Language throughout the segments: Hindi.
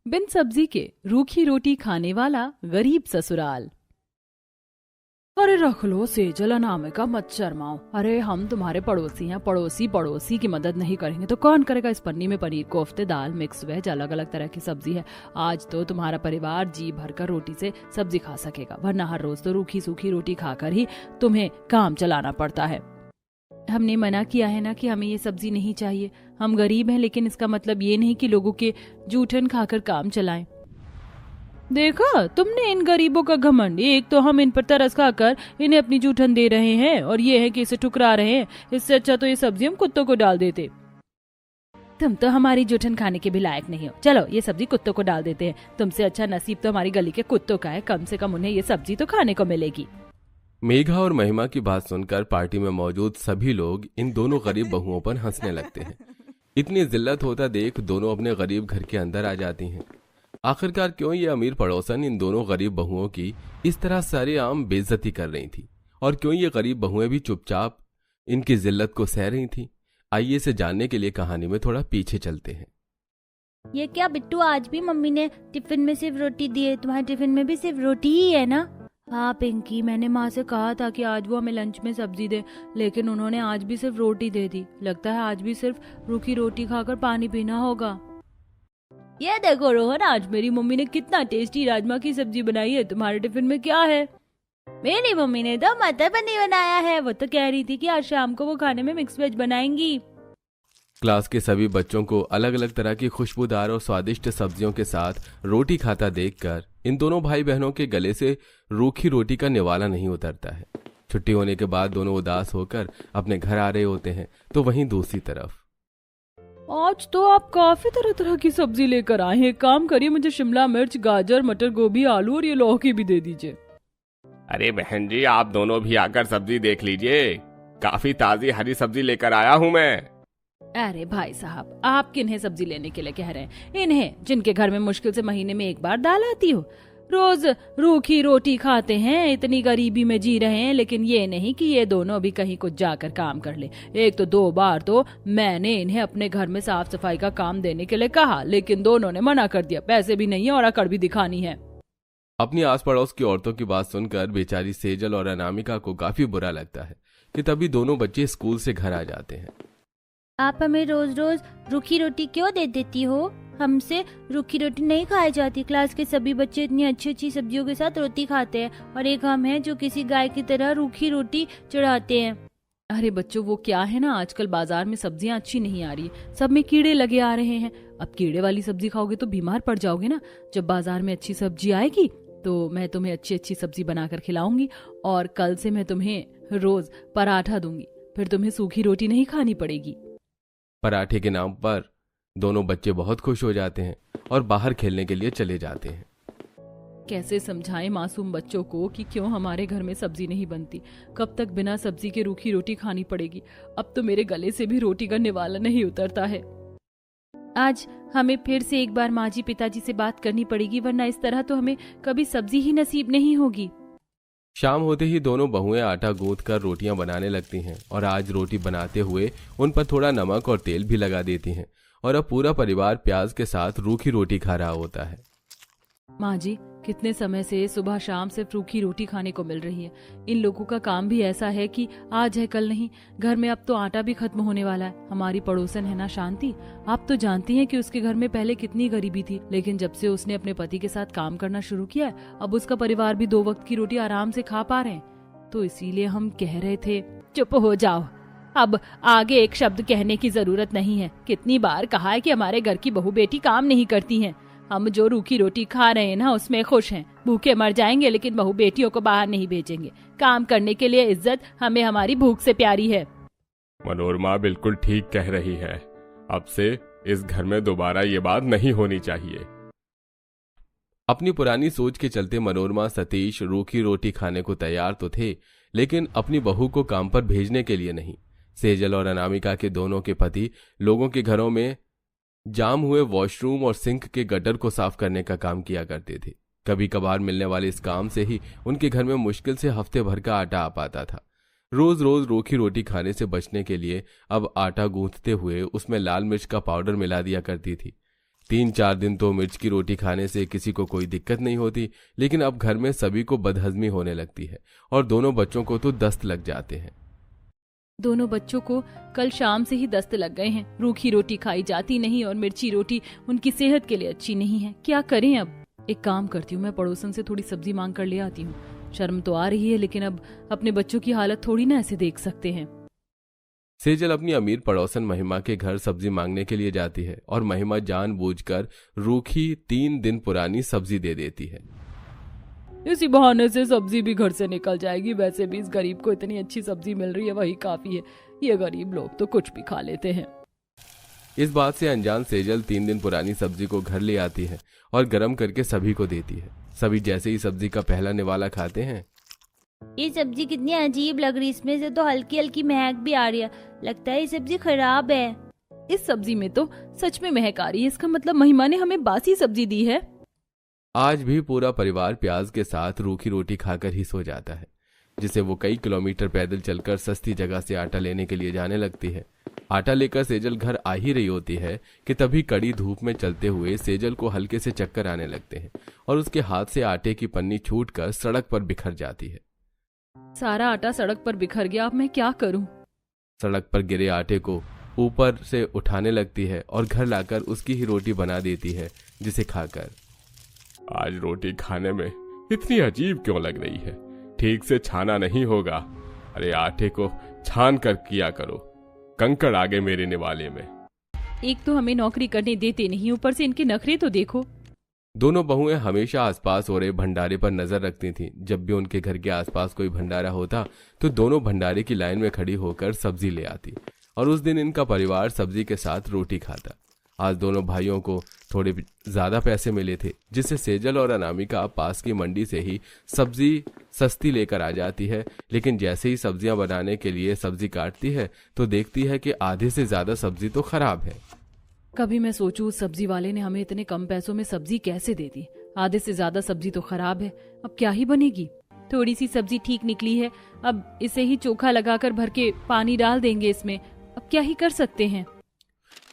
बिन सब्जी के रूखी रोटी खाने वाला गरीब ससुराल। अरे रख लो सेजल अनामिका, मत शर्माओ। अरे हम तुम्हारे पड़ोसी हैं, पड़ोसी की मदद नहीं करेंगे तो कौन करेगा। इस पन्नी में पनीर कोफ्ते, दाल, मिक्स वेज, अलग अलग तरह की सब्जी है। आज तो तुम्हारा परिवार जी भरकर रोटी से सब्जी खा सकेगा, वरना हर रोज तो रूखी सूखी रोटी खाकर ही तुम्हें काम चलाना पड़ता है। हमने मना किया है ना कि हमें ये सब्जी नहीं चाहिए। हम गरीब हैं, लेकिन इसका मतलब ये नहीं कि लोगों के जूठन खाकर काम चलाएं। देखा तुमने इन गरीबों का घमंड। एक तो हम इन पर तरस खाकर इन्हें अपनी जूठन दे रहे हैं, और ये है कि इसे ठुकरा रहे हैं। इससे अच्छा तो ये सब्जी हम कुत्तों को डाल देते। तुम तो हमारी जूठन खाने के भी लायक नहीं हो। चलो ये सब्जी कुत्तों को डाल देते हैं। तुमसे अच्छा नसीब तो हमारी गली के कुत्तों का है, कम से कम उन्हें ये सब्जी तो खाने को मिलेगी। मेघा और महिमा की बात सुनकर पार्टी में मौजूद सभी लोग इन दोनों गरीब बहुओं पर हंसने लगते हैं। इतनी जिल्लत होता देख दोनों अपने गरीब घर के अंदर आ जाती हैं। आखिरकार क्यों ये अमीर पड़ोसन इन दोनों गरीब बहुओं की इस तरह सरेआम बेइज्जती कर रही थी, और क्यों ये गरीब बहुएं भी चुपचाप इनकी जिल्लत को सह रही थी। आइए इसे जानने के लिए कहानी में थोड़ा पीछे चलते हैं। ये क्या बिट्टू, आज भी मम्मी ने टिफिन में सिर्फ रोटी दी है? तुम्हारे टिफिन में भी सिर्फ रोटी ही है ना? हाँ पिंकी, मैंने माँ से कहा था कि आज वो हमें लंच में सब्जी दे, लेकिन उन्होंने आज भी सिर्फ रोटी दे दी। लगता है आज भी सिर्फ रूखी रोटी खाकर पानी पीना होगा। ये देखो रोहन, आज मेरी मम्मी ने कितना टेस्टी राजमा की सब्जी बनाई है। तुम्हारे टिफिन में क्या है? मेरी मम्मी ने तो मटर पनीर बनाया है। वो तो कह रही थी कि आज शाम को वो खाने में मिक्स वेज बनाएंगी। क्लास के सभी बच्चों को अलग अलग तरह की खुशबूदार और स्वादिष्ट सब्जियों के साथ रोटी खाता देखकर इन दोनों भाई बहनों के गले से रूखी रोटी का निवाला नहीं उतरता है। छुट्टी होने के बाद दोनों उदास होकर अपने घर आ रहे होते हैं, तो वहीं दूसरी तरफ आज तो आप काफी तरह तरह की सब्जी लेकर आए हैं। काम करिए, मुझे शिमला मिर्च, गाजर, मटर, गोभी, आलू और ये लौकी भी दे दीजिए। अरे बहन जी, आप दोनों भी आकर सब्जी देख लीजिए। काफी ताजी हरी सब्जी लेकर आया हूँ मैं। अरे भाई साहब, आप किन्हें सब्जी लेने के लिए कह रहे हैं? इन्हें, जिनके घर में मुश्किल से महीने में एक बार दाल आती हो। रोज रूखी रोटी खाते हैं, इतनी गरीबी में जी रहे हैं, लेकिन ये नहीं कि ये दोनों भी कहीं कुछ जाकर काम कर ले। एक तो 2 बार तो मैंने इन्हें अपने घर में साफ सफाई का काम देने के लिए कहा, लेकिन दोनों ने मना कर दिया। पैसे भी नहीं है और अकड़ भी दिखानी है। अपनी आस पड़ोस की औरतों की बात सुनकर बेचारी सेजल और अनामिका को काफी बुरा लगता है कि तभी दोनों बच्चे स्कूल से घर आ जाते हैं। आप हमें रोज रोज रूखी रोटी क्यों दे देती हो? हमसे रूखी रोटी नहीं खाई जाती। क्लास के सभी बच्चे इतनी अच्छी अच्छी सब्जियों के साथ रोटी खाते हैं, और एक हम हैं जो किसी गाय की तरह रूखी रोटी चढ़ाते हैं। अरे बच्चों, वो क्या है ना, आजकल बाजार में सब्जियां अच्छी नहीं आ रही, सब में कीड़े लगे आ रहे हैं। अब कीड़े वाली सब्जी खाओगे तो बीमार पड़ जाओगे ना। जब बाजार में अच्छी सब्जी आएगी तो मैं तुम्हें अच्छी अच्छी सब्जी बनाकर खिलाऊंगी, और कल से मैं तुम्हें रोज पराठा दूंगी। फिर तुम्हें सूखी रोटी नहीं खानी पड़ेगी। पराठे के नाम पर दोनों बच्चे बहुत खुश हो जाते हैं और बाहर खेलने के लिए चले जाते हैं। कैसे समझाएं मासूम बच्चों को कि क्यों हमारे घर में सब्जी नहीं बनती? कब तक बिना सब्जी के रूखी रोटी खानी पड़ेगी? अब तो मेरे गले से भी रोटी का निवाला नहीं उतरता है। आज हमें फिर से एक बार माँ जी पिताजी से बात करनी पड़ेगी, वरना इस तरह तो हमें कभी सब्जी ही नसीब नहीं होगी। शाम होते ही दोनों बहुएं आटा गूंथ कर रोटियां बनाने लगती हैं, और आज रोटी बनाते हुए उन पर थोड़ा नमक और तेल भी लगा देती हैं, और अब पूरा परिवार प्याज के साथ रूखी रोटी खा रहा होता है। माँ जी, कितने समय से सुबह शाम सिर्फ रूखी रोटी खाने को मिल रही है। इन लोगों का काम भी ऐसा है कि आज है कल नहीं। घर में अब तो आटा भी खत्म होने वाला है। हमारी पड़ोसन है ना शांति, आप तो जानती हैं कि उसके घर में पहले कितनी गरीबी थी, लेकिन जब से उसने अपने पति के साथ काम करना शुरू किया है, अब उसका परिवार भी 2 वक्त की रोटी आराम से खा पा रहे हैं। तो इसीलिए हम कह रहे थे। चुप हो जाओ, अब आगे एक शब्द कहने की जरूरत नहीं है। कितनी बार कहा है कि हमारे घर की बहू बेटी काम नहीं करती हैं। हम जो रूखी रोटी खा रहे हैं ना, उसमें खुश हैं। भूखे मर जाएंगे, लेकिन बहू बेटियों को बाहर नहीं भेजेंगे। काम करने के लिए इज्जत हमें हमारी भूख से प्यारी है। मनोरमा बिल्कुल ठीक कह रही है। अब से इस घर में दोबारा ये बात नहीं होनी चाहिए। अपनी पुरानी सोच के चलते मनोरमा सतीश रूखी रोटी खाने को तैयार तो थे, लेकिन अपनी बहू को काम पर भेजने के लिए नहीं। सेजल और अनामिका के दोनों के पति लोगों के घरों में जाम हुए वॉशरूम और सिंक के गटर को साफ करने का काम किया करते थे। कभी कभार मिलने वाले इस काम से ही उनके घर में मुश्किल से हफ्ते भर का आटा आ पाता था। रोज रोज रूखी रोटी खाने से बचने के लिए अब आटा गूंथते हुए उसमें लाल मिर्च का पाउडर मिला दिया करती थी। 3-4 दिन तो मिर्च की रोटी खाने से किसी को कोई दिक्कत नहीं होती, लेकिन अब घर में सभी को बदहजमी होने लगती है और दोनों बच्चों को तो दस्त लग जाते हैं। दोनों बच्चों को कल शाम से ही दस्त लग गए हैं। रूखी रोटी खाई जाती नहीं और मिर्ची रोटी उनकी सेहत के लिए अच्छी नहीं है। क्या करें अब? एक काम करती हूँ, मैं पड़ोसन से थोड़ी सब्जी मांग कर ले आती हूँ। शर्म तो आ रही है, लेकिन अब अपने बच्चों की हालत थोड़ी ना ऐसे देख सकते हैं। सेजल अपनी अमीर पड़ोसन महिमा के घर सब्जी मांगने के लिए जाती है और महिमा जानबूझकर रूखी 3 दिन पुरानी सब्जी दे देती है। इसी बहाने से सब्जी भी घर से निकल जाएगी। वैसे भी इस गरीब को इतनी अच्छी सब्जी मिल रही है, वही काफी है। ये गरीब लोग तो कुछ भी खा लेते हैं। इस बात से अनजान सेजल 3 दिन पुरानी सब्जी को घर ले आती है और गर्म करके सभी को देती है। सभी जैसे ही सब्जी का पहला निवाला खाते हैं, ये सब्जी कितनी अजीब लग रही है, इसमें से तो हल्की हल्की महक भी आ रही है। लगता है ये सब्जी खराब है। इस सब्जी में तो सच में महक आ रही है। इसका मतलब महिमा ने हमें बासी सब्जी दी है। आज भी पूरा परिवार प्याज के साथ रूखी रोटी खाकर ही सो जाता है, जिसे वो कई किलोमीटर पैदल चलकर सस्ती जगह से आटा लेने के लिए जाने लगती है। आटा लेकर सेजल घर आ ही रही होती है कि तभी कड़ी धूप में चलते हुए सेजल को हल्के से चक्कर आने लगते हैं और उसके हाथ से आटे की पन्नी छूटकर सड़क पर बिखर जाती है। सारा आटा सड़क पर बिखर गया। अब मैं क्या करूं? सड़क पर गिरे आटे को ऊपर से उठाने लगती है और घर लाकर उसकी ही रोटी बना देती है, जिसे खाकर आज रोटी खाने में इतनी अजीब क्यों लग रही है? ठीक से छाना नहीं होगा। अरे आटे को छान कर किया करो, कंकड़ आ गए मेरे निवाले में। एक तो हमें नौकरी करने देते नहीं, ऊपर से इनके नखरे तो देखो। दोनों बहुएं हमेशा आसपास हो रहे भंडारे पर नजर रखती थीं। जब भी उनके घर के आसपास कोई भंडारा होता तो दोनों भंडारे की लाइन में खड़ी होकर सब्जी ले आती और उस दिन इनका परिवार सब्जी के साथ रोटी खाता। आज दोनों भाइयों को थोड़े ज्यादा पैसे मिले थे, जिससे सेजल और अनामिका पास की मंडी से ही सब्जी सस्ती लेकर आ जाती है। लेकिन जैसे ही सब्जियां बनाने के लिए सब्जी काटती है तो देखती है कि आधे से ज्यादा सब्जी तो खराब है। कभी मैं सोचूं उस सब्जी वाले ने हमें इतने कम पैसों में सब्जी कैसे दे दी। आधे से ज्यादा सब्जी तो खराब है। अब क्या ही बनेगी? थोड़ी सी सब्जी ठीक निकली है, अब इसे ही चोखा लगाकर भर के पानी डाल देंगे इसमें। अब क्या ही कर सकते हैं।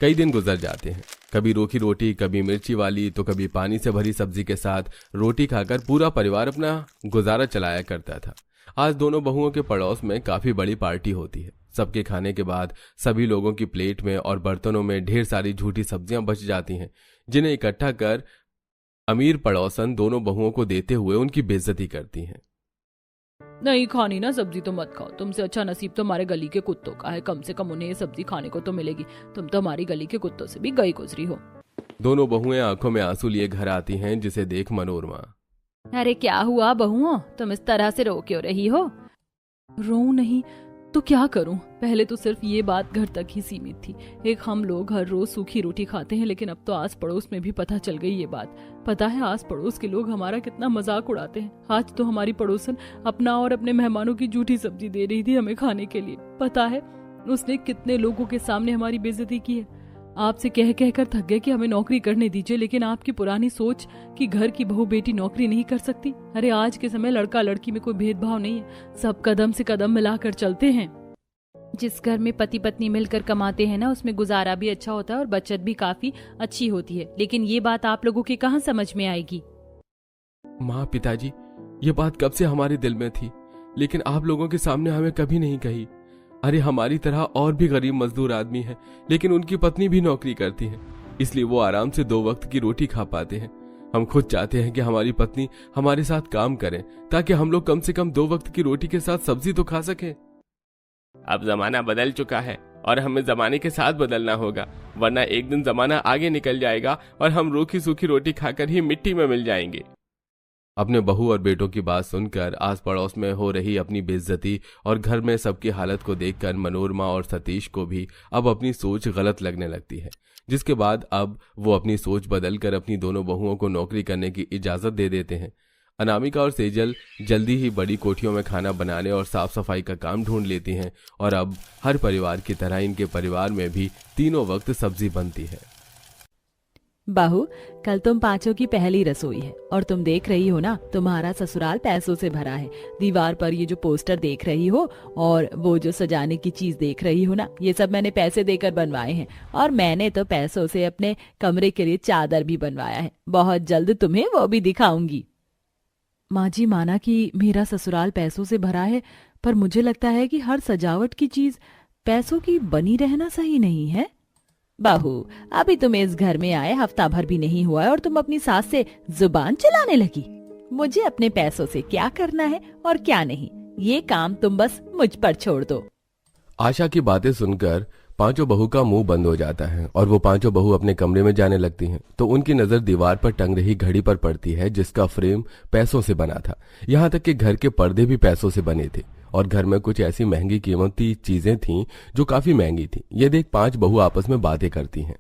कई दिन गुजर जाते हैं, कभी रूखी रोटी, कभी मिर्ची वाली, तो कभी पानी से भरी सब्जी के साथ रोटी खाकर पूरा परिवार अपना गुजारा चलाया करता था। आज दोनों बहुओं के पड़ोस में काफी बड़ी पार्टी होती है। सबके खाने के बाद सभी लोगों की प्लेट में और बर्तनों में ढेर सारी झूठी सब्जियां बच जाती हैं, जिन्हें इकट्ठा कर अमीर पड़ोसन दोनों बहुओं को देते हुए उनकी बेइज्जती करती हैं। नहीं खानी ना सब्जी तो मत खाओ। तुमसे अच्छा नसीब तो हमारे गली के कुत्तों का है। कम से कम उन्हें ये सब्जी खाने को तो मिलेगी। तुम तो हमारी गली के कुत्तों से भी गई गुजरी हो। दोनों बहुएं आंखों में आंसू लिए घर आती हैं, जिसे देख मनोरमा, अरे क्या हुआ बहुओं, तुम इस तरह से रो क्यों रही हो? रो नहीं तो क्या करूं? पहले तो सिर्फ ये बात घर तक ही सीमित थी। एक हम लोग हर रोज सूखी रोटी खाते हैं, लेकिन अब तो आस पड़ोस में भी पता चल गई ये बात। पता है आस पड़ोस के लोग हमारा कितना मजाक उड़ाते हैं। आज तो हमारी पड़ोसन अपना और अपने मेहमानों की झूठी सब्जी दे रही थी हमें खाने के लिए। पता है उसने कितने लोगों के सामने हमारी बेइज्जती की है। आपसे कह कहकर थक गए कि हमें नौकरी करने दीजिए, लेकिन आपकी पुरानी सोच कि घर की बहू बेटी नौकरी नहीं कर सकती। अरे आज के समय लड़का लड़की में कोई भेदभाव नहीं है, सब कदम से कदम मिलाकर चलते हैं। जिस घर में पति पत्नी मिलकर कमाते हैं ना, उसमें गुजारा भी अच्छा होता है और बचत भी काफी अच्छी होती है। लेकिन ये बात आप लोगों के कहाँ समझ में आएगी? माँ, पिताजी, ये बात कब से हमारे दिल में थी, लेकिन आप लोगों के सामने हमें कभी नहीं कही। अरे हमारी तरह और भी गरीब मजदूर आदमी हैं, लेकिन उनकी पत्नी भी नौकरी करती है, इसलिए वो आराम से 2 वक्त की रोटी खा पाते हैं। हम खुद चाहते हैं कि हमारी पत्नी हमारे साथ काम करें, ताकि हम लोग कम से कम 2 वक्त की रोटी के साथ सब्जी तो खा सकें। अब जमाना बदल चुका है और हमें जमाने के साथ बदलना होगा, वरना एक दिन जमाना आगे निकल जाएगा और हम रूखी सूखी रोटी खाकर ही मिट्टी में मिल जाएंगे। अपने बहू और बेटों की बात सुनकर आस पड़ोस में हो रही अपनी बेइज्जती और घर में सबकी हालत को देखकर मनोरमा और सतीश को भी अब अपनी सोच गलत लगने लगती है, जिसके बाद अब वो अपनी सोच बदलकर अपनी दोनों बहुओं को नौकरी करने की इजाजत दे देते हैं। अनामिका और सेजल जल्दी ही बड़ी कोठियों में खाना बनाने और साफ सफाई का काम ढूंढ लेती हैं और अब हर परिवार की तरह इनके परिवार में भी 3 वक्त सब्जी बनती है। बहू, कल तुम पांचों की पहली रसोई है और तुम देख रही हो ना, तुम्हारा ससुराल पैसों से भरा है। दीवार पर ये जो पोस्टर देख रही हो और वो जो सजाने की चीज देख रही हो ना, ये सब मैंने पैसे देकर बनवाए हैं। और मैंने तो पैसों से अपने कमरे के लिए चादर भी बनवाया है। बहुत जल्द तुम्हें वो भी दिखाऊंगी। माँ जी, माना कि मेरा ससुराल पैसों से भरा है, पर मुझे लगता है कि हर सजावट की चीज पैसों की बनी रहना सही नहीं है। बहू, अभी तुम इस घर में आए हफ्ता भर भी नहीं हुआ है और तुम अपनी सास से जुबान चलाने लगी। मुझे अपने पैसों से क्या करना है और क्या नहीं, ये काम तुम बस मुझ पर छोड़ दो। आशा की बातें सुनकर पांचों बहू का मुंह बंद हो जाता है और वो पांचों बहू अपने कमरे में जाने लगती हैं। तो उनकी नजर दीवार पर टंग रही घड़ी पर पड़ती है, जिसका फ्रेम पैसों से बना था। यहाँ तक कि घर के पर्दे भी पैसों से बने थे और घर में कुछ ऐसी महंगी कीमती चीजें थीं जो काफी महंगी थी। ये देख पांच बहू आपस में बातें करती हैं।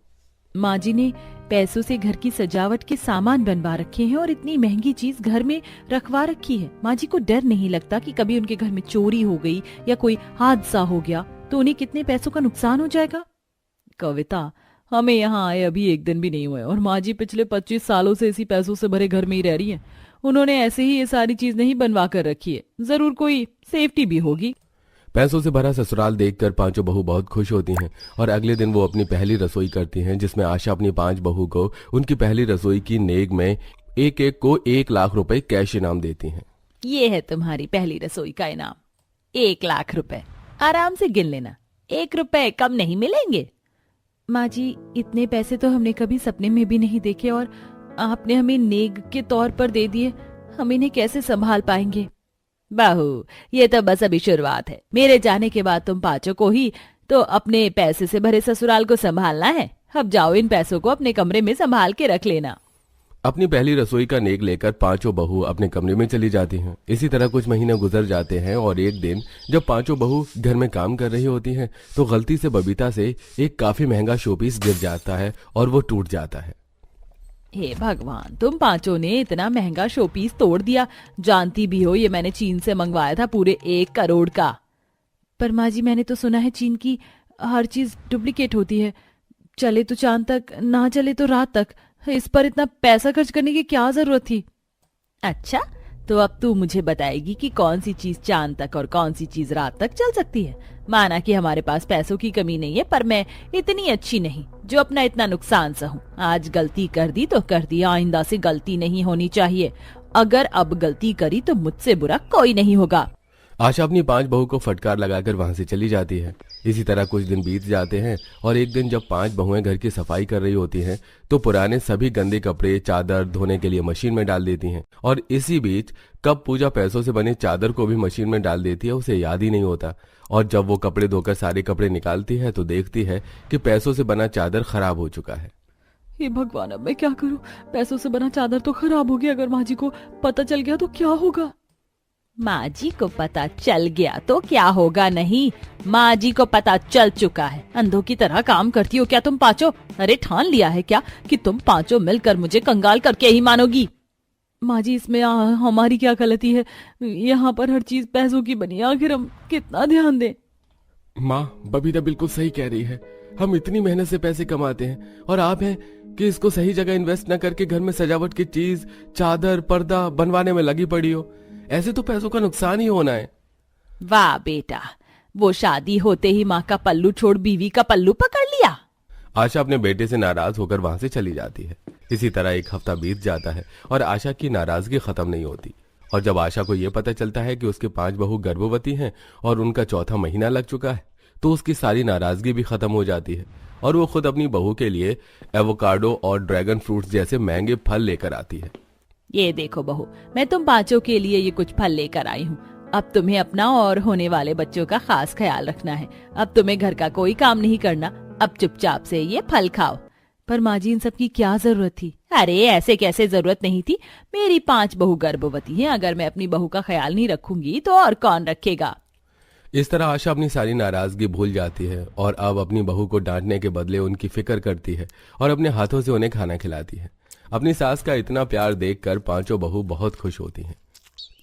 माँ जी ने पैसों से घर की सजावट के सामान बनवा रखे हैं और इतनी महंगी चीज घर में रखवा रखी है। माँ जी को डर नहीं लगता कि कभी उनके घर में चोरी हो गई या कोई हादसा हो गया तो उन्हें कितने पैसों का नुकसान हो जाएगा। कविता, हमें यहाँ आए अभी एक दिन भी नहीं हुए और माँ जी पिछले 25 सालों से इसी पैसों से भरे घर में ही रह रही है। उन्होंने ऐसे ही ये सारी चीज नहीं बनवा कर रखी है, जरूर कोई सेफ्टी भी होगी। पैसों से भरा ससुराल देखकर पांचों बहू बहुत खुश होती हैं और अगले दिन वो अपनी पहली रसोई करती हैं, जिसमें आशा अपनी 5 बहू को उनकी पहली रसोई की नेक में एक एक को 1 लाख रुपए कैश इनाम देती हैं। ये है तुम्हारी पहली रसोई का इनाम, 1 लाख रुपए। आराम से गिन लेना, 1 रुपए कम नहीं मिलेंगे। माँ जी, इतने पैसे तो हमने कभी सपने में भी नहीं देखे और आपने हमें नेग के तौर पर दे दिए। हम इन्हें कैसे संभाल पाएंगे। बहू, ये तो बस अभी शुरुआत है। मेरे जाने के बाद तुम पांचों को ही तो अपने पैसे से भरे ससुराल को संभालना है। अब जाओ, इन पैसों को अपने कमरे में संभाल के रख लेना। अपनी पहली रसोई का नेक लेकर पांचों बहू अपने कमरे में चली जाती हैं। इसी तरह कुछ महीने गुजर जाते हैं और एक दिन जब पांचों बहू घर में काम कर रही होती हैं तो गलती से बबीता से एक काफी महंगा शोपीस गिर जाता है और वो टूट जाता है। हे भगवान, तुम पांचों ने इतना महंगा शोपीस तोड़ दिया। जानती भी हो ये मैंने चीन से मंगवाया था पूरे 1 करोड़ का। पर माँ जी, मैंने तो सुना है चीन की हर चीज डुप्लीकेट होती है। चले तो चांद तक, ना चले तो रात तक। इस पर इतना पैसा खर्च करने की क्या जरूरत थी। अच्छा, तो अब तू मुझे बताएगी कि कौन सी चीज चांद तक और कौन सी चीज रात तक चल सकती है। माना कि हमारे पास पैसों की कमी नहीं है, पर मैं इतनी अच्छी नहीं जो अपना इतना नुकसान सहूं। आज गलती कर दी तो कर दी, आइंदा से गलती नहीं होनी चाहिए। अगर अब गलती करी तो मुझसे बुरा कोई नहीं होगा। आशा अपनी 5 बहू को फटकार लगाकर वहां से चली जाती है। इसी तरह कुछ दिन बीत जाते हैं और एक दिन जब 5 बहुएं घर की सफाई कर रही होती हैं तो पुराने सभी गंदे कपड़े चादर धोने के लिए मशीन में डाल देती हैं। और इसी बीच कब पूजा पैसों से बने चादर को भी मशीन में डाल देती है, उसे याद ही नहीं होता। और जब वो कपड़े धोकर सारे कपड़े निकालती है तो देखती है कि पैसों से बना चादर खराब हो चुका है। हे भगवान, अब मैं क्या करूं। पैसों से बना चादर तो खराब हो गया। अगर माँ जी को पता चल गया तो क्या होगा। माँ जी को पता चल गया तो क्या होगा नहीं, माँ जी को पता चल चुका है। अंधों की तरह काम करती हो क्या तुम पांचों। अरे ठान लिया है क्या कि तुम पांचों मिलकर मुझे कंगाल करके ही मानोगी। माँ जी, इसमें हमारी क्या गलती है। यहाँ पर हर चीज पैसों की बनी है, आखिर हम कितना ध्यान दें। माँ, बबीता बिल्कुल सही कह रही है। हम इतनी मेहनत से पैसे कमाते हैं और आप हैं कि इसको सही जगह इन्वेस्ट न करके घर में सजावट की चीज चादर पर्दा बनवाने में लगी पड़ी हो। ऐसे तो पैसों का नुकसान ही होना है। वाह बेटा, वो शादी होते ही माँ का पल्लू छोड़ बीवी का पल्लू पकड़ लिया। आशा अपने बेटे से नाराज होकर वहां से चली जाती है। इसी तरह एक हफ्ता बीत जाता है और आशा की नाराजगी खत्म नहीं होती। और जब आशा को यह पता चलता है कि उसके 5 बहू गर्भवती हैं और उनका 4था महीना लग चुका है तो उसकी सारी नाराजगी भी खत्म हो जाती है और वो खुद अपनी बहू के लिए एवोकाडो और ड्रैगन फ्रूट्स जैसे महंगे फल लेकर आती है। ये देखो बहू, मैं तुम पांचों के लिए ये कुछ फल लेकर आई हूँ। अब तुम्हें अपना और होने वाले बच्चों का खास ख्याल रखना है। अब तुम्हें घर का कोई काम नहीं करना। अब चुपचाप से ये फल खाओ। पर माँ जी, इन सब की क्या जरूरत थी। अरे ऐसे कैसे जरूरत नहीं थी। मेरी 5 बहू गर्भवती हैं। अगर मैं अपनी बहू का ख्याल नहीं रखूंगी तो और कौन रखेगा। इस तरह आशा अपनी सारी नाराजगी भूल जाती है और अब अपनी बहू को डांटने के बदले उनकी फिक्र करती है और अपने हाथों से उन्हें खाना खिलाती है। अपनी सास का इतना प्यार देखकर 5 बहू बहुत खुश होती हैं।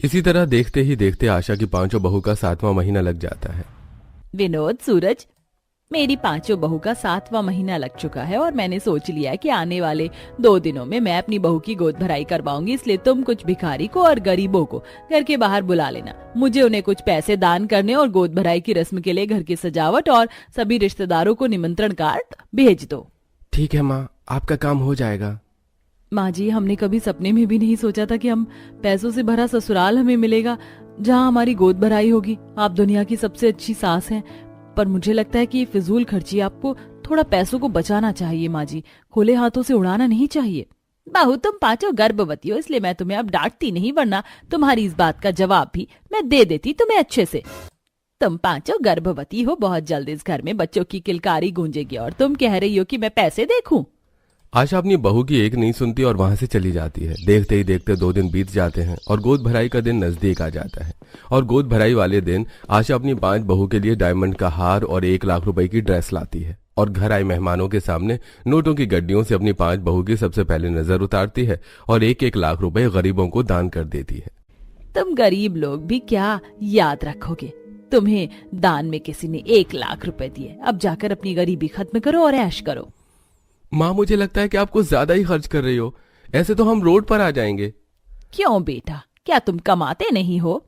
इसी तरह देखते ही देखते आशा की 5 बहू का 7वां महीना लग जाता है। विनोद, सूरज, मेरी पांचों बहू का 7वां महीना लग चुका है और मैंने सोच लिया है कि आने वाले 2 दिनों में मैं अपनी बहू की गोद भराई करवाऊंगी, इसलिए तुम कुछ भिखारी को और गरीबों को घर के बाहर बुला लेना। मुझे उन्हें कुछ पैसे दान करने और गोद भराई की रस्म के लिए घर की सजावट और सभी रिश्तेदारों को निमंत्रण कार्ड भेज दो। ठीक है माँ, आपका काम हो जाएगा। माँ जी, हमने कभी सपने में भी नहीं सोचा था कि हम पैसों से भरा ससुराल हमें मिलेगा जहाँ हमारी गोद भराई होगी। आप दुनिया की सबसे अच्छी सास हैं, पर मुझे लगता है कि ये फिजूल खर्ची आपको थोड़ा पैसों को बचाना चाहिए। माँ जी, खुले हाथों से उड़ाना नहीं चाहिए। बहू, तुम पांचों गर्भवती हो, इसलिए मैं तुम्हें अब डांटती नहीं, वरना तुम्हारी इस बात का जवाब भी मैं दे देती तुम्हें अच्छे से। तुम पांचों गर्भवती हो, बहुत जल्द इस घर में बच्चों की किलकारी गूंजेगी और तुम कह रही हो कि मैं पैसे देखूं। आशा अपनी बहू की एक नहीं सुनती और वहां से चली जाती है। देखते ही देखते 2 दिन बीत जाते हैं और गोद भराई का दिन नजदीक आ जाता है। और गोद भराई वाले दिन आशा अपनी 5 बहू के लिए डायमंड का हार और 1 लाख रुपए की ड्रेस लाती है और घर आए मेहमानों के सामने नोटों की गड्डियों से अपनी 5 बहू की सबसे पहले नजर उतारती है और 1-1 लाख रुपए गरीबों को दान कर देती है। तुम गरीब लोग भी क्या याद रखोगे? तुम्हें दान में किसी ने 1 लाख रुपए दिए, अब जाकर अपनी गरीबी खत्म करो और ऐश करो। माँ, मुझे लगता है कि आपको ज्यादा ही खर्च कर रही हो, ऐसे तो हम रोड पर आ जाएंगे। क्यों बेटा, क्या तुम कमाते नहीं हो?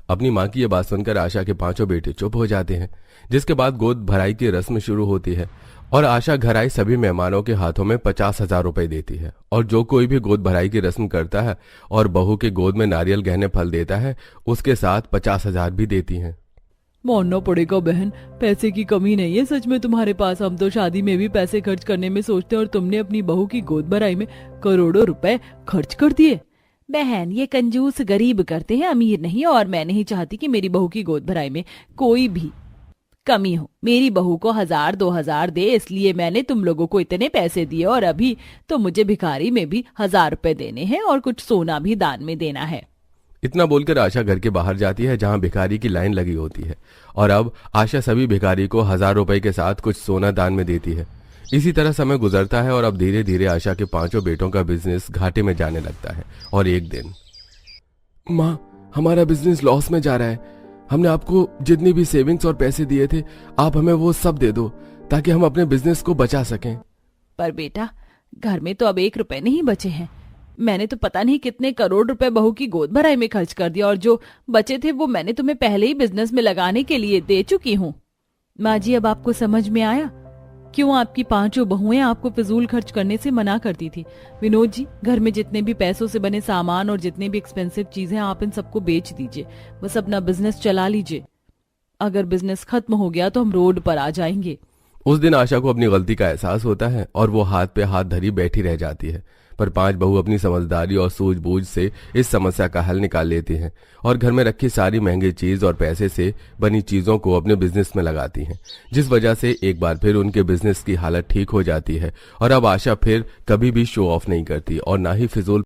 अपनी माँ की ये बात सुनकर आशा के 5 बेटे चुप हो जाते हैं, जिसके बाद गोद भराई की रस्म शुरू होती है और आशा घर आए सभी मेहमानों के हाथों में 50,000 रुपए देती है। और जो कोई भी गोद भराई की रस्म करता है और बहू के गोद में नारियल गहने फल देता है, उसके साथ 50,000 भी देती हैं। मानना पड़ेगा बहन, पैसे की कमी नहीं है सच में तुम्हारे पास। हम तो शादी में भी पैसे खर्च करने में सोचते हैं और तुमने अपनी बहू की गोद भराई में करोड़ों रुपए खर्च कर दिए। बहन, ये कंजूस गरीब करते हैं, अमीर नहीं, और मैं नहीं चाहती कि मेरी बहू की गोद भराई में कोई भी कमी हो। मेरी बहू को 1000-2000 दे, इसलिए मैंने तुम लोगों को इतने पैसे दिए और अभी तो मुझे भिखारी में भी 1000 रुपए देने हैं और कुछ सोना भी दान में देना है। इतना बोलकर आशा घर के बाहर जाती है जहां भिखारी की लाइन लगी होती है और अब आशा सभी भिखारी को 1000 रुपए के साथ कुछ सोना दान में देती है। इसी तरह समय गुजरता है और अब धीरे धीरे आशा के 5 बेटों का बिजनेस घाटे में जाने लगता है। और एक दिन, माँ, हमारा बिजनेस लॉस में जा रहा है। हमने आपको जितनी भी सेविंग्स और पैसे दिए थे, आप हमें वो सब दे दो ताकि हम अपने बिजनेस को बचा सकें। पर बेटा, घर में तो अब 1 रुपए नहीं बचे हैं। मैंने तो पता नहीं कितने करोड़ रुपए बहू की गोद भराई में खर्च कर दिया और जो बचे थे वो मैंने तुम्हें पहले ही बिजनेस में लगाने के लिए दे चुकी हूँ। माँ जी, अब आपको समझ में आया क्यों आपकी 5 बहुएं आपको फिजूल खर्च करने से मना करती थी। विनोद जी, घर में जितने भी पैसों से बने सामान और जितने भी एक्सपेंसिव चीजें, आप इन सबको बेच दीजिए, बस अपना बिजनेस चला लीजिए। अगर बिजनेस खत्म हो गया तो हम रोड पर आ जाएंगे। उस दिन आशा को अपनी गलती का एहसास होता है और वो हाथ पे हाथ धरी बैठी रह जाती है। पर 5 बहू अपनी समझदारी और सूझबूझ से इस समस्या का हल निकाल लेती हैं और घर में रखी सारी महंगी चीज और पैसे से बनी चीजों को अपने बिजनेस में लगाती हैं, जिस वजह से एक बार फिर उनके बिजनेस की हालत ठीक हो जाती है। और अब आशा फिर कभी भी शो ऑफ नहीं करती और ना ही फिजूल